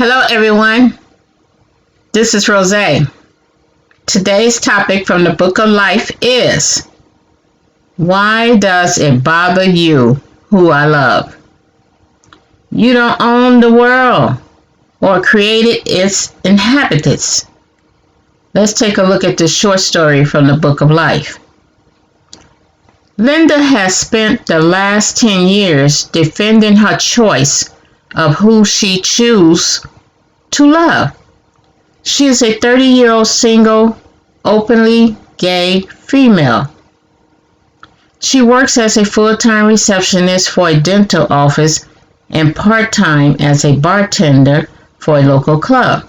Hello, everyone. This is Rose. Today's topic from the Book of Life is, why does it bother you who I love? You don't own the world or created its inhabitants. Let's take a look at this short story from the Book of Life. Linda has spent the last 10 years defending her choice of who she chooses to love. She is a 30-year-old single, openly gay female. She works as a full-time receptionist for a dental office and part-time as a bartender for a local club.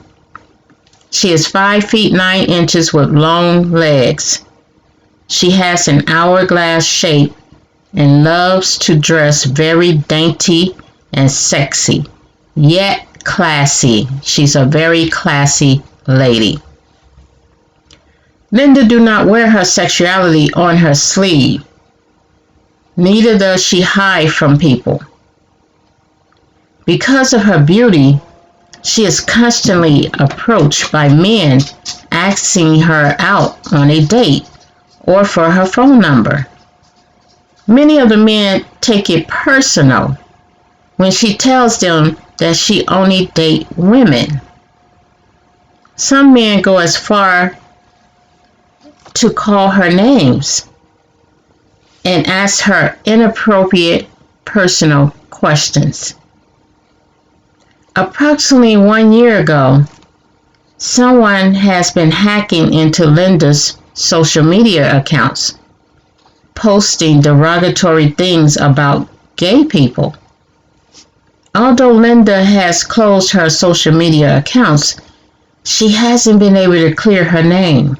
She is 5 feet 9 inches with long legs. She has an hourglass shape and loves to dress very dainty and sexy, yet classy. She's a very classy lady. Linda do not wear her sexuality on her sleeve. Neither does she hide from people. Because of her beauty, she is constantly approached by men asking her out on a date or for her phone number. Many of the men take it personal when she tells them that she only dates women. Some men go as far to call her names and ask her inappropriate personal questions. Approximately 1 year ago, someone has been hacking into Linda's social media accounts, posting derogatory things about gay people. Although Linda has closed her social media accounts, she hasn't been able to clear her name.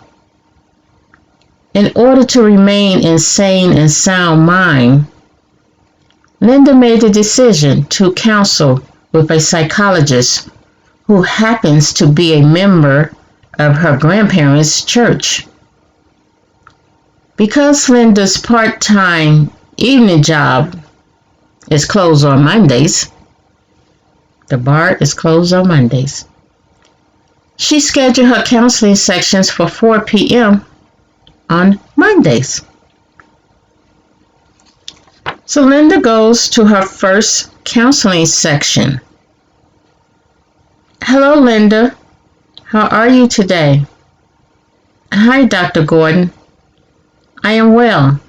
In order to remain in sane and sound mind, Linda made the decision to counsel with a psychologist who happens to be a member of her grandparents' church. Because Linda's part-time evening job is closed on Mondays, the bar is closed on Mondays, she scheduled her counseling sections for 4 p.m. on Mondays. So Linda goes to her first counseling section. Hello, Linda. How are you today? Hi, Dr. Gordon. I am well.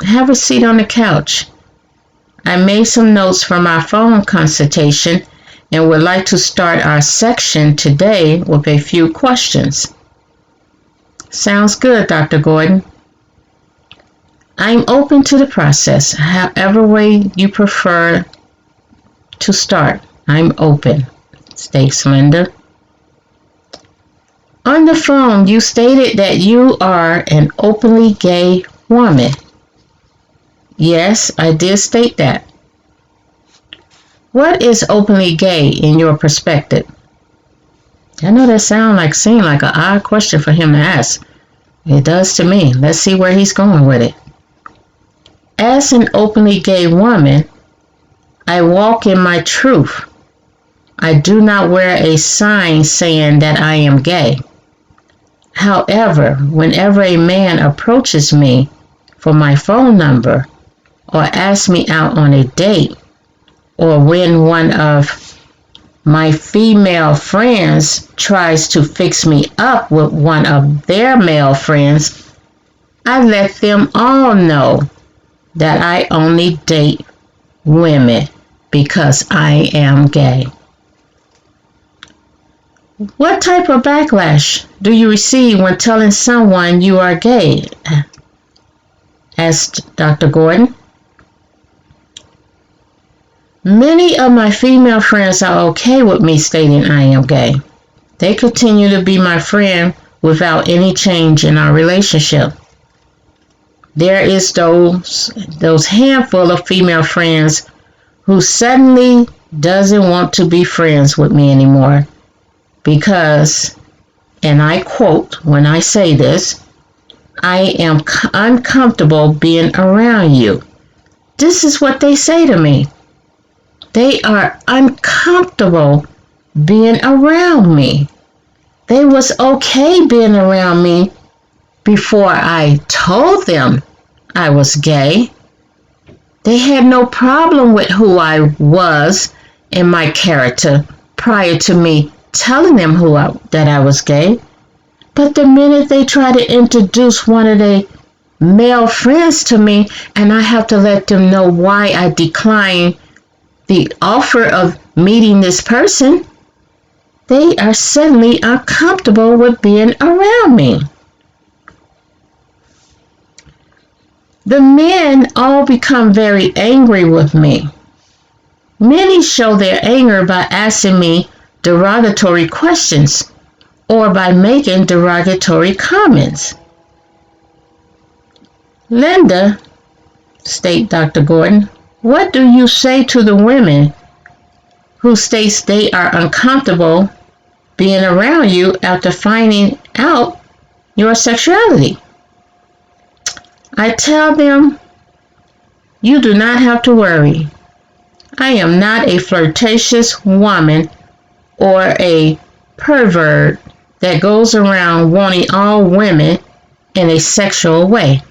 Have a seat on the couch. I made some notes from our phone consultation and would like to start our section today with a few questions. Sounds good, Dr. Gordon. I'm open to the process. However way you prefer to start, I'm open, states Linda. On the phone, you stated that you are an openly gay woman. Yes, I did state that. What is openly gay in your perspective? I know that seemed like an odd question for him to ask. It does to me. Let's see where he's going with it. As an openly gay woman, I walk in my truth. I do not wear a sign saying that I am gay. However, whenever a man approaches me for my phone number or asks me out on a date, or when one of my female friends tries to fix me up with one of their male friends, I let them all know that I only date women because I am gay. What type of backlash do you receive when telling someone you are gay? Asked Dr. Gordon. Many of my female friends are okay with me stating I am gay. They continue to be my friend without any change in our relationship. There is those handful of female friends who suddenly doesn't want to be friends with me anymore because, and I quote when I say this, I am uncomfortable being around you. This is what they say to me. They are uncomfortable being around me. They was okay being around me before I told them I was gay. They had no problem with who I was and my character prior to me telling them that I was gay. But the minute they try to introduce one of their male friends to me, and I have to let them know why I decline the offer of meeting this person, they are suddenly uncomfortable with being around me. The men all become very angry with me. Many show their anger by asking me derogatory questions or by making derogatory comments. Linda, state Dr. Gordon, what do you say to the women who states they are uncomfortable being around you after finding out your sexuality? I tell them, you do not have to worry. I am not a flirtatious woman or a pervert that goes around wanting all women in a sexual way.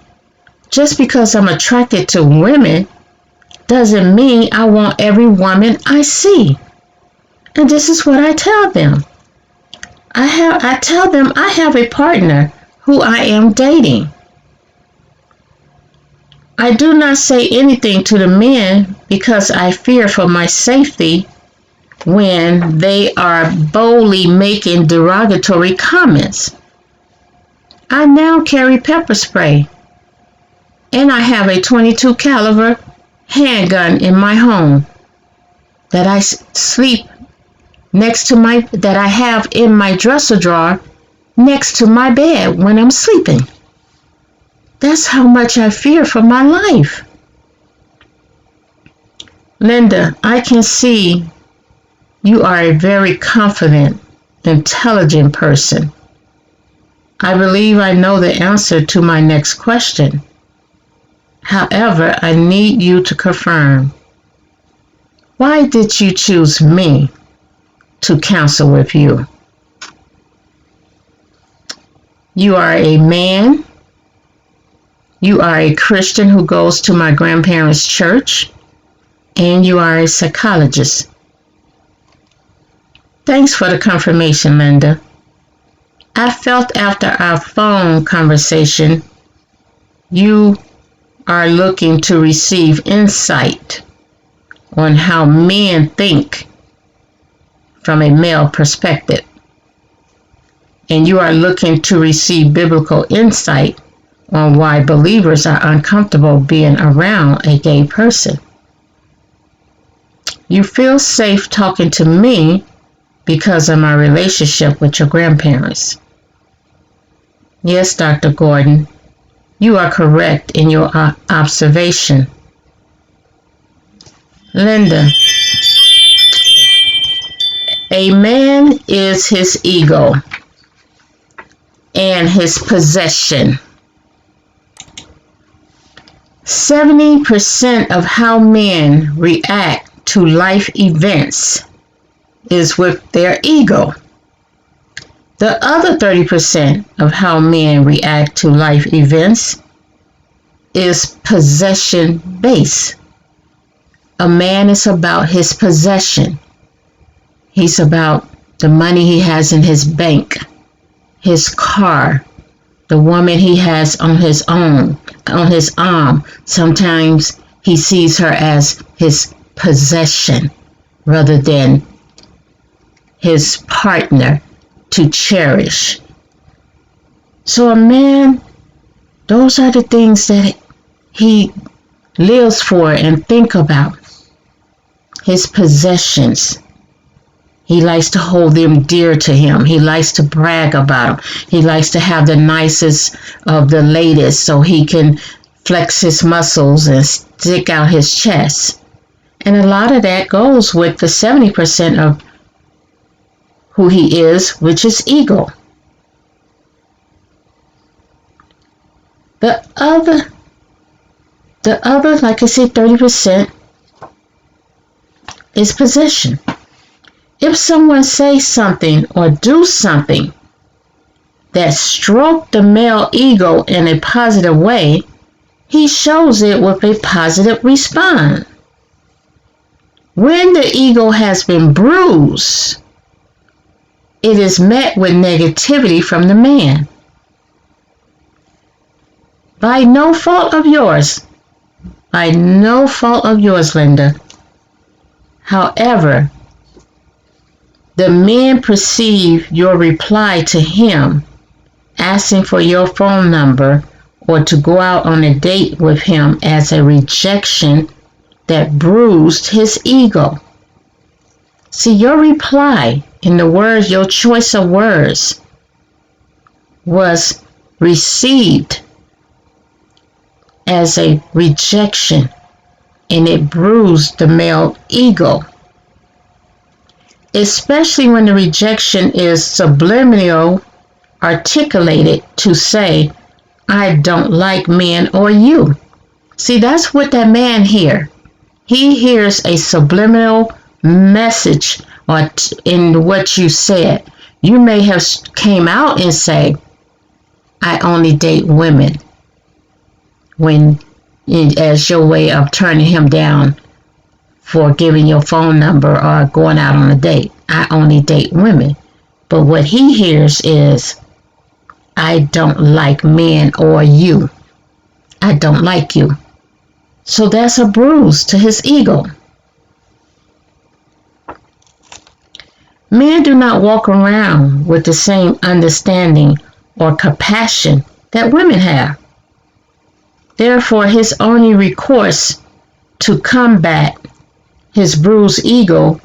Just because I'm attracted to women doesn't mean I want every woman I see. And this is what I tell them. I tell them I have a partner who I am dating. I do not say anything to the men because I fear for my safety when they are boldly making derogatory comments. I now carry pepper spray, and I have a .22 caliber handgun in my home that I sleep next to that I have in my dresser drawer next to my bed when I'm sleeping. That's how much I fear for my life. Linda, I can see you are a very confident, intelligent person. I believe I know the answer to my next question. However, I need you to confirm. Why did you choose me to counsel with you? You are a man. You are a Christian who goes to my grandparents' church, and you are a psychologist. Thanks for the confirmation, Linda. I felt after our phone conversation, you are looking to receive insight on how men think from a male perspective. And you are looking to receive biblical insight on why believers are uncomfortable being around a gay person. You feel safe talking to me because of my relationship with your grandparents. Yes, Dr. Gordon, you are correct in your observation. Linda, a man is his ego and his possession. 70% of how men react to life events is with their ego. The other 30% of how men react to life events is possession based. A man is about his possession. He's about the money he has in his bank, his car, the woman he has on his arm. Sometimes he sees her as his possession rather than his partner to cherish. So a man, those are the things that he lives for and think about. His possessions. He likes to hold them dear to him. He likes to brag about them. He likes to have the nicest of the latest so he can flex his muscles and stick out his chest. And a lot of that goes with the 70% of who he is, which is ego. The other, like I said, 30% is possession. If someone says something or do something that stroke the male ego in a positive way, he shows it with a positive response. When the ego has been bruised, it is met with negativity from the man. By no fault of yours. By no fault of yours, Linda. However, the man perceive your reply to him asking for your phone number or to go out on a date with him as a rejection that bruised his ego. See, your reply in the words, your choice of words was received as a rejection, and it bruised the male ego. Especially when the rejection is subliminal, articulated to say, I don't like men or you. See, that's what that man hears. He hears a subliminal message or in what you said. You may have came out and say, I only date women, when as your way of turning him down for giving your phone number or going out on a date. I only date women. But what he hears is, I don't like men or you. I don't like you. So that's a bruise to his ego. Men do not walk around with the same understanding or compassion that women have. Therefore, his only recourse to combat his bruised ego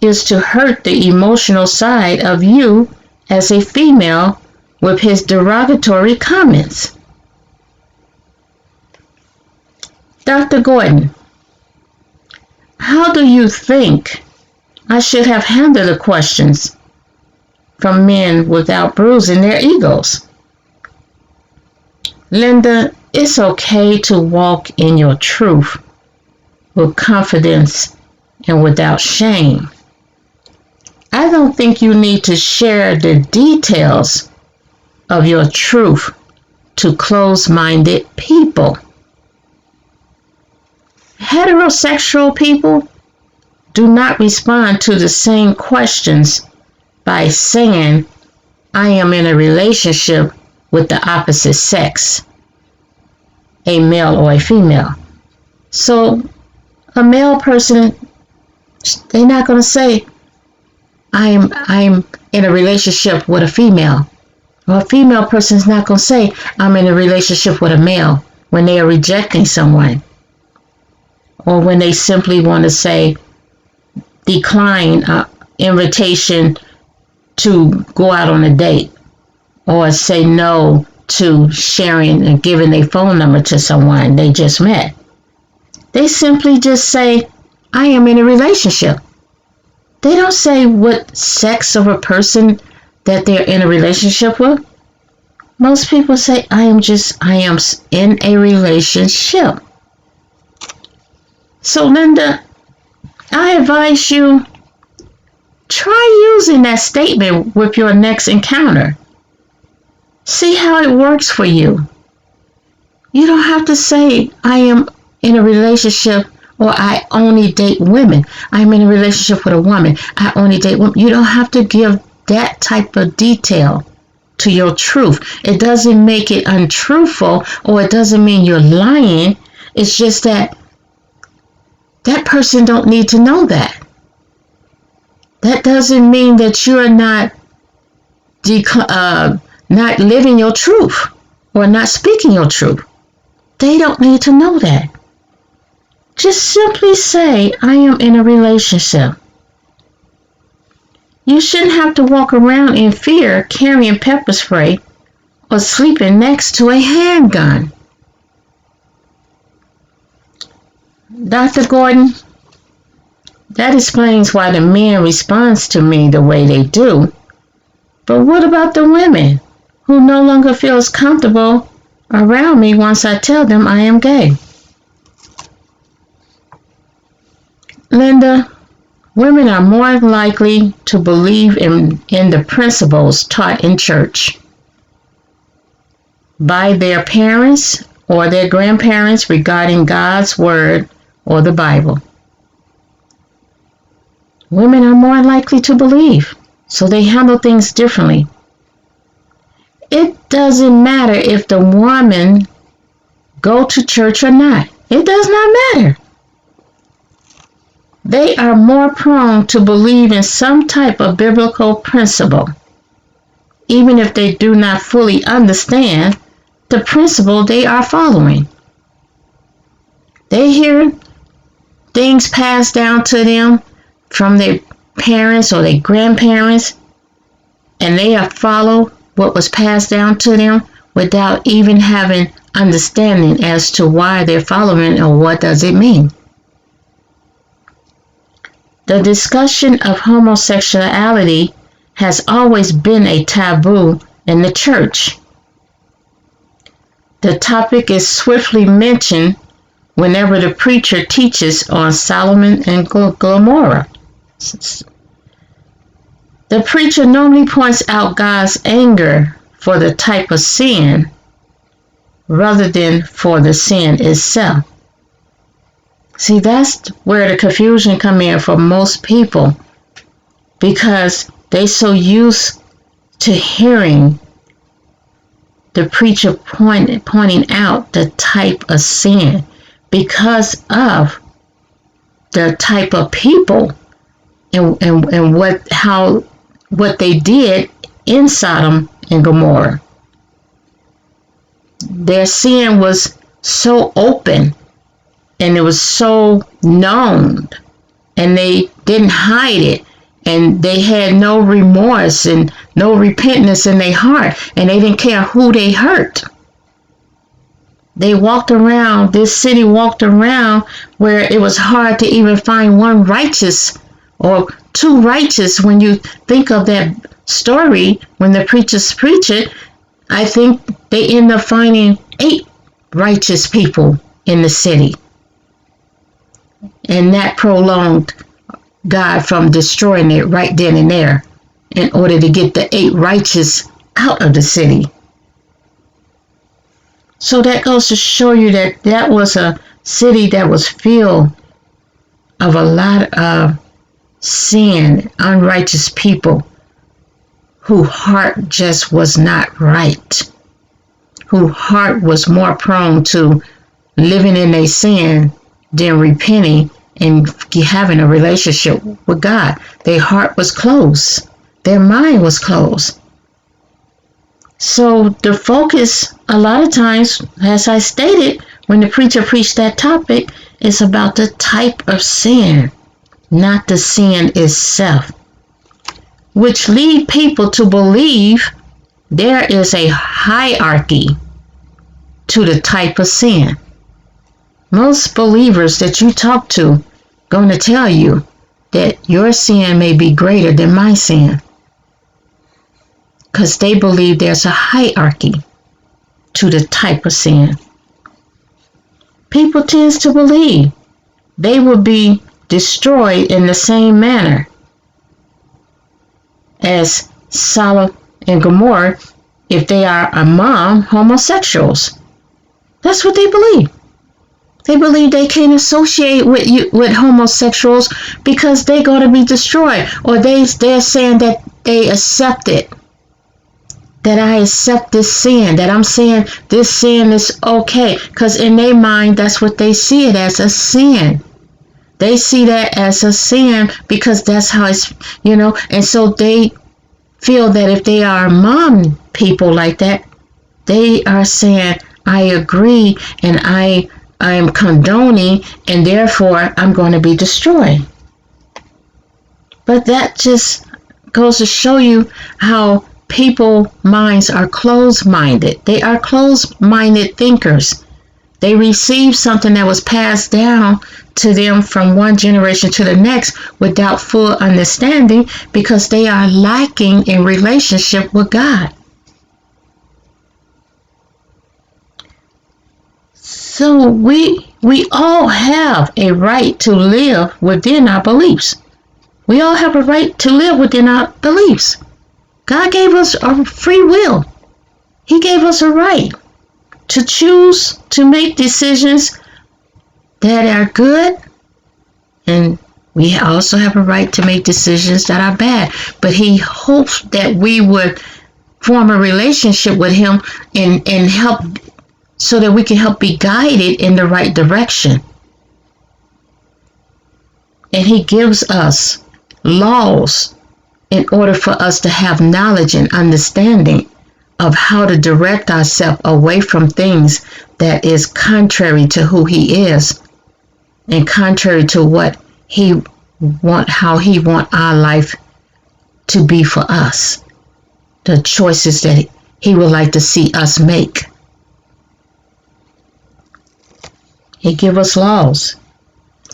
is to hurt the emotional side of you as a female with his derogatory comments. Dr. Gordon, how do you think I should have handled the questions from men without bruising their egos? Linda, it's okay to walk in your truth with confidence and without shame. I don't think you need to share the details of your truth to closed-minded people. Heterosexual people do not respond to the same questions by saying, I am in a relationship with the opposite sex, a male or a female. So a male person, they're not going to say, I'm in a relationship with a female. Or a female person is not going to say, I'm in a relationship with a male when they are rejecting someone. Or when they simply want to say, decline invitation to go out on a date. Or say no to sharing and giving their phone number to someone they just met. They simply just say, I am in a relationship. They don't say what sex of a person that they're in a relationship with. Most people say, I am in a relationship. So Linda, I advise you, try using that statement with your next encounter. See how it works for you. You don't have to say, I am in a relationship or I only date women. I'm in a relationship with a woman. I only date women. You don't have to give that type of detail to your truth. It doesn't make it untruthful or it doesn't mean you're lying. It's just that that person don't need to know that. That doesn't mean that you're not living your truth or not speaking your truth. They don't need to know that. Just simply say, I am in a relationship. You shouldn't have to walk around in fear carrying pepper spray or sleeping next to a handgun. Dr. Gordon, that explains why the men responds to me the way they do. But what about the women who no longer feels comfortable around me once I tell them I am gay? Linda, Women are more likely to believe in the principles taught in church by their parents or their grandparents regarding God's Word or the Bible. Women are more likely to believe, so they handle things differently. It doesn't matter if the woman go to church or not. It does not matter. They are more prone to believe in some type of biblical principle, even if they do not fully understand the principle they are following. They hear things passed down to them from their parents or their grandparents, and they have followed what was passed down to them without even having understanding as to why they're following or what does it mean. The discussion of homosexuality has always been a taboo in the church. The topic is swiftly mentioned whenever the preacher teaches on Solomon and Gomorrah. The preacher normally points out God's anger for the type of sin rather than for the sin itself. See, that's where the confusion comes in for most people, because they so used to hearing the preacher pointing out the type of sin because of the type of people and what they did in Sodom and Gomorrah. Their sin was so open and it was so known, and they didn't hide it, and they had no remorse and no repentance in their heart, and they didn't care who they hurt. They walked around, this city walked around where it was hard to even find one righteous or two righteous. When you think of that story, when the preachers preach it, I think they end up finding 8 righteous people in the city. And that prolonged God from destroying it right then and there in order to get the 8 righteous out of the city. So that goes to show you that that was a city that was filled of a lot of sin, unrighteous people whose heart just was not right, whose heart was more prone to living in their sin than repenting and having a relationship with God. Their heart was closed. Their mind was closed. So the focus a lot of times, as I stated, when the preacher preached that topic, is about the type of sin, not the sin itself, which lead people to believe there is a hierarchy to the type of sin. Most believers that you talk to going to tell you that your sin may be greater than my sin, because they believe there's a hierarchy to the type of sin. People tend to believe they will be destroyed in the same manner as Sodom and Gomorrah if they are among homosexuals. That's what they believe. They believe they can't associate with homosexuals because they're going to be destroyed. Or they're saying that they accept it. That I accept this sin. That I'm saying this sin is okay. Because in their mind, that's what they see it as, a sin. They see that as a sin because that's how it's, and so they feel that if they are among people like that, they are saying, I agree and I am condoning, and therefore I'm going to be destroyed. But that just goes to show you how people's minds are closed-minded. They are closed-minded thinkers. They receive something that was passed down to them from one generation to the next without full understanding because they are lacking in relationship with God. So we all have a right to live within our beliefs. We all have a right to live within our beliefs. God gave us a free will. He gave us a right to choose to make decisions that are good, and we also have a right to make decisions that are bad. But he hopes that we would form a relationship with him and help, so that we can help be guided in the right direction. And he gives us laws in order for us to have knowledge and understanding of how to direct ourselves away from things that is contrary to who he is and contrary to what how he want our life to be for us, the choices that he would like to see us make. He give us laws.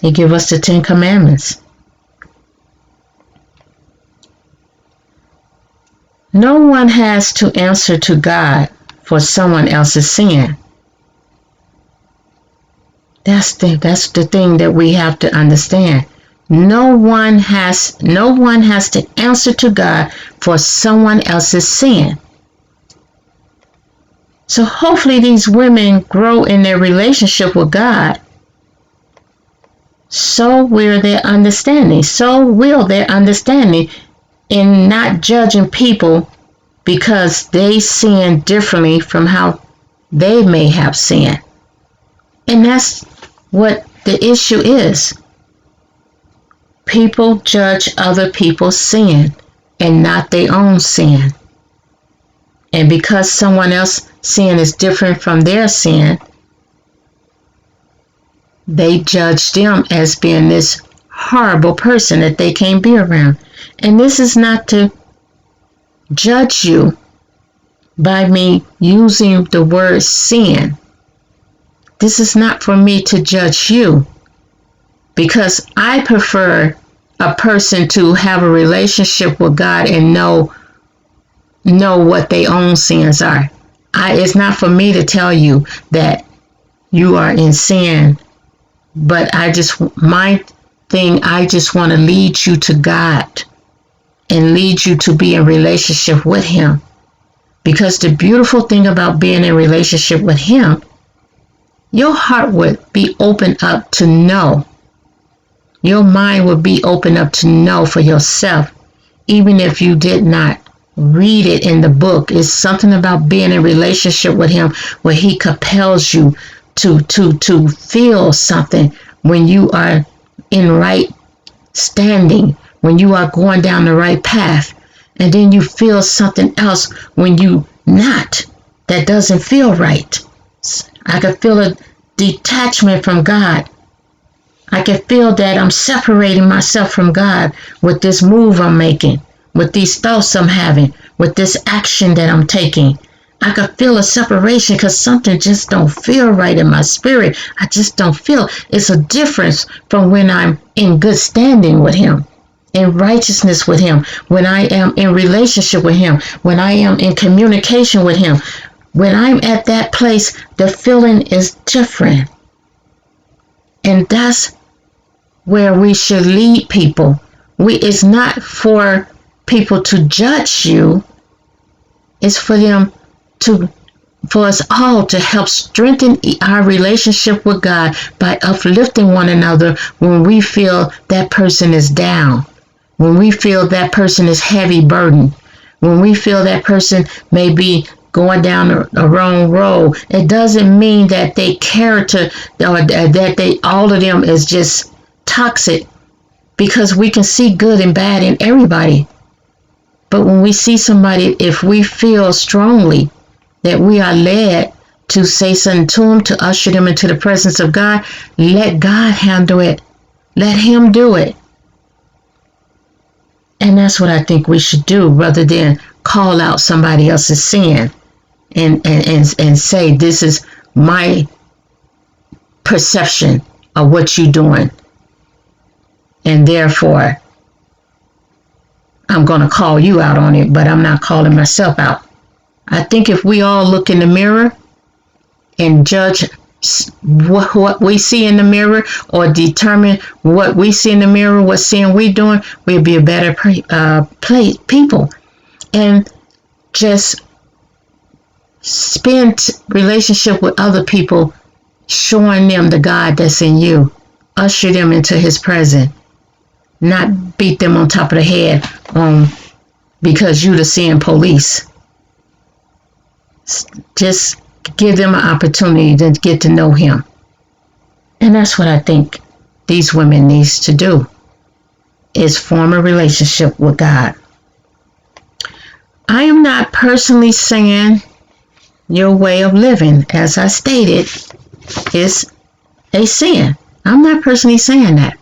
He give us the 10 Commandments. No one has to answer to God for someone else's sin. That's the thing that we have to understand. No one has to answer to God for someone else's sin. So hopefully these women grow in their relationship with God. So will their understanding in not judging people because they sin differently from how they may have sinned. And that's what the issue is. People judge other people's sin and not their own sin. And because someone else's sin is different from their sin, they judge them as being this horrible person that they can't be around. And this is not to judge you by me using the word sin. This is not for me to judge you, because I prefer a person to have a relationship with God and know what their own sins are. It's not for me to tell you that you are in sin, but I just want to lead you to God and lead you to be in relationship with him. Because the beautiful thing about being in relationship with him, your heart would be open up to know. Your mind would be open up to know for yourself, even if you did not read it in the book. It's something about being in relationship with him where he compels you to feel something when you are in right standing, when you are going down the right path, and then you feel something else when you not, that doesn't feel right. I can feel a detachment from God. I can feel that I'm separating myself from God with this move I'm making, with these thoughts I'm having, with this action that I'm taking. I can feel a separation because something just don't feel right in my spirit. I just don't feel. It's a difference from when I'm in good standing with him, in righteousness with him, when I am in relationship with him, when I am in communication with him. When I'm at that place, the feeling is different. And that's where we should lead people. It's not for people to judge you. It's for us all to help strengthen our relationship with God by uplifting one another when we feel that person is down, when we feel that person is heavy burdened, when we feel that person may be going down the wrong road. It doesn't mean that they character or that all of them is just toxic, because we can see good and bad in everybody. But when we see somebody, if we feel strongly that we are led to say something to them, to usher them into the presence of God, let God handle it. Let him do it. And that's what I think we should do, rather than call out somebody else's sin and say, this is my perception of what you're doing, and therefore I'm going to call you out on it, but I'm not calling myself out. I think if we all look in the mirror and judge what we see in the mirror, or determine what we see in the mirror, what sin we doing, we'll be a better people. And just spend relationship with other people, showing them the God that's in you. Usher them into his presence. Not beat them on top of the head because you the sin police. Just give them an opportunity to get to know him. And that's what I think these women needs to do, is form a relationship with God. I am not personally saying your way of living, as I stated, is a sin. I'm not personally saying that.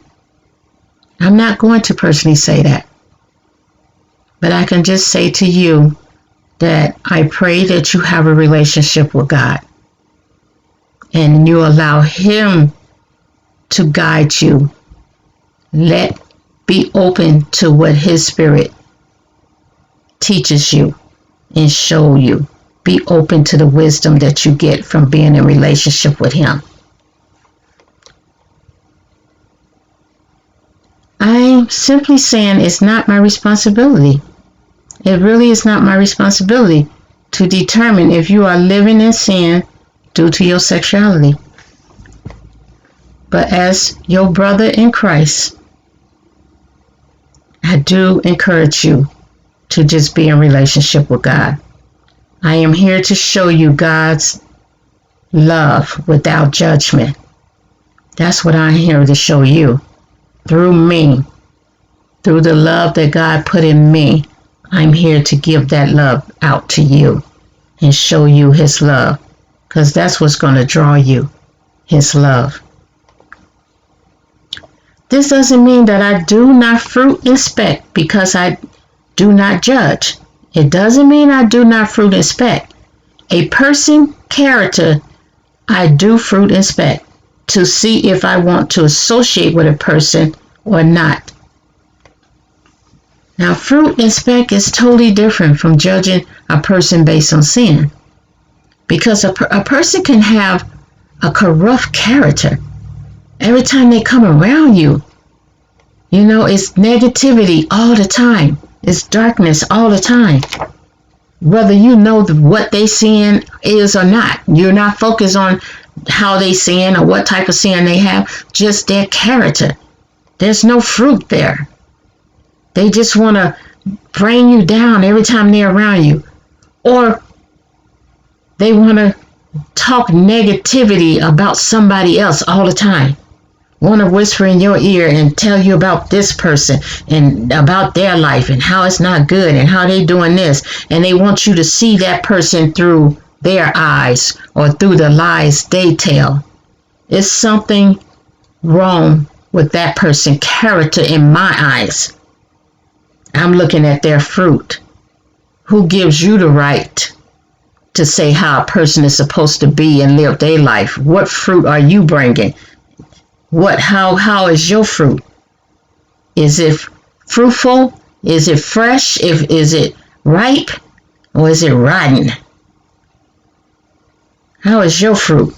I'm not going to personally say that. But I can just say to you that I pray that you have a relationship with God and you allow him to guide you. Be open to what his spirit teaches you and show you. Be open to the wisdom that you get from being in relationship with him. I'm simply saying it's not my responsibility. It really is not my responsibility to determine if you are living in sin due to your sexuality. But as your brother in Christ, I do encourage you to just be in relationship with God. I am here to show you God's love without judgment. That's what I'm here to show you. Through me, through the love that God put in me, I'm here to give that love out to you and show you his love, because that's what's going to draw you, his love. This doesn't mean that I do not fruit inspect because I do not judge. It doesn't mean I do not fruit inspect. A person character, I do fruit inspect to see if I want to associate with a person or not. Now, fruit inspect is totally different from judging a person based on sin, because a person can have a corrupt character. Every time they come around you, it's negativity all the time. It's darkness all the time. Whether you know what they sin is or not. You're not focused on how they sin or what type of sin they have, just their character. There's no fruit there. They just want to bring you down every time they're around you. Or they want to talk negativity about somebody else all the time. Want to whisper in your ear and tell you about this person and about their life and how it's not good and how they doing this. And they want you to see that person through their eyes or through the lies they tell. It's something wrong with that person's character in my eyes. I'm looking at their fruit. Who gives you the right to say how a person is supposed to be and live their life? What fruit are you bringing? How is your fruit? Is it fruitful? Is it fresh? Is it ripe? Or is it rotten? How is your fruit?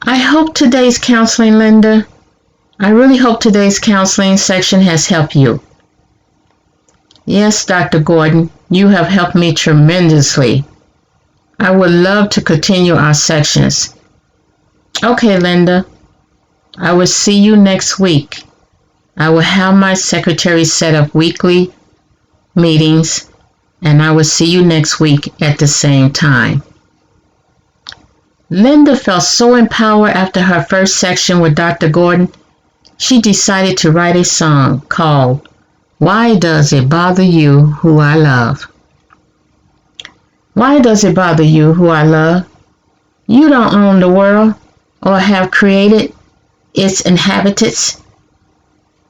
I hope today's counseling, Linda, I really hope today's counseling section has helped you. Yes, Dr. Gordon, you have helped me tremendously. I would love to continue our sections. Okay, Linda, I will see you next week. I will have my secretary set up weekly meetings, and I will see you next week at the same time. Linda felt so empowered after her first section with Dr. Gordon, she decided to write a song called Why Does It Bother You Who I Love? Why does it bother you who I love? You don't own the world or have created its inhabitants.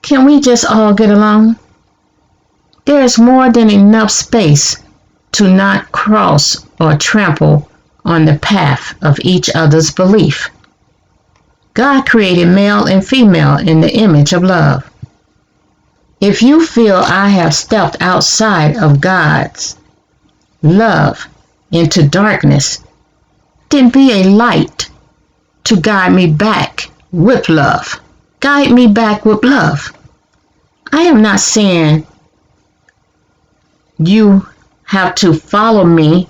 Can we just all get along? There is more than enough space to not cross or trample on the path of each other's belief. God created male and female in the image of love. If you feel I have stepped outside of God's love into darkness, then be a light to guide me back with love. Guide me back with love. I am not saying you have to follow me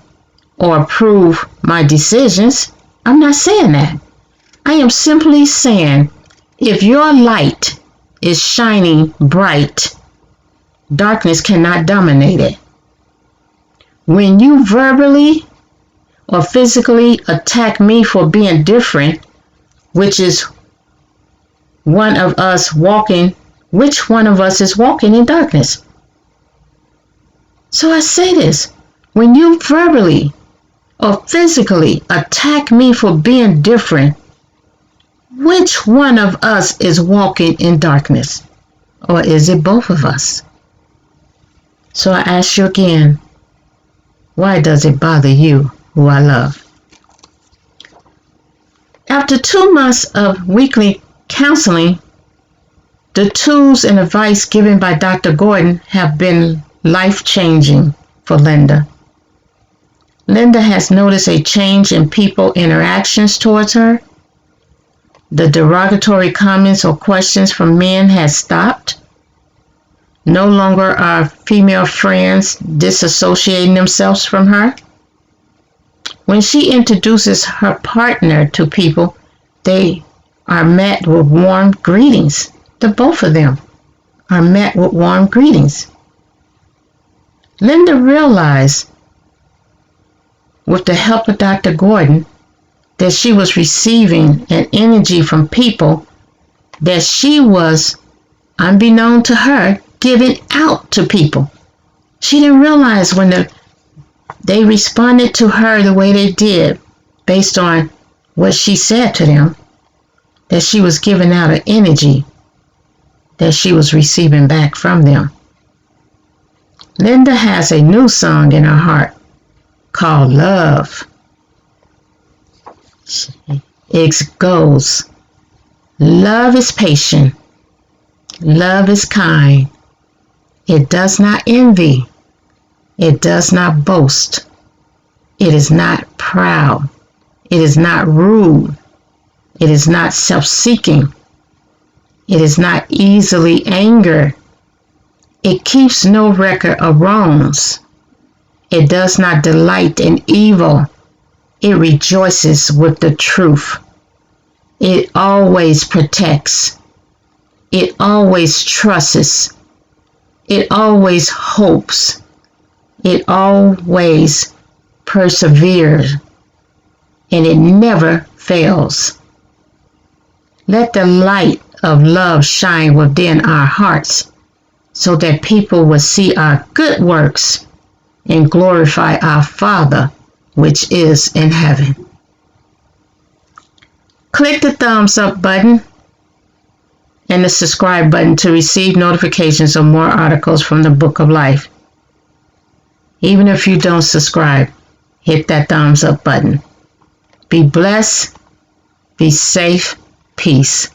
or approve my decisions. I'm not saying that. I am simply saying if your light is shining bright, darkness cannot dominate it. When you verbally or physically attack me for being different, which one of us is walking in darkness? So I say this, when you verbally or physically attack me for being different, which one of us is walking in darkness? Or is it both of us? So I ask you again, why does it bother you, who I love? After 2 months of weekly counseling, the tools and advice given by Dr. Gordon have been life-changing for Linda. Linda has noticed a change in people interactions towards her. The derogatory comments or questions from men has stopped. No longer are female friends disassociating themselves from her. When she introduces her partner to people, they are met with warm greetings. The both of them are met with warm greetings. Linda realized, with the help of Dr. Gordon, that she was receiving an energy from people that she was, unbeknown to her, giving out to people. She didn't realize when they responded to her the way they did, based on what she said to them, that she was giving out an energy that she was receiving back from them. Linda has a new song in her heart called Love. It goes, love is patient, love is kind, it does not envy, it does not boast, it is not proud, it is not rude, it is not self-seeking, it is not easily angered, it keeps no record of wrongs, it does not delight in evil, it rejoices with the truth. It always protects. It always trusts. It always hopes. It always perseveres. And it never fails. Let the light of love shine within our hearts so that people will see our good works and glorify our Father which is in heaven. Click the thumbs up button and the subscribe button to receive notifications of more articles from the Book of Life. Even if you don't subscribe, hit that thumbs up button. Be blessed, be safe, peace.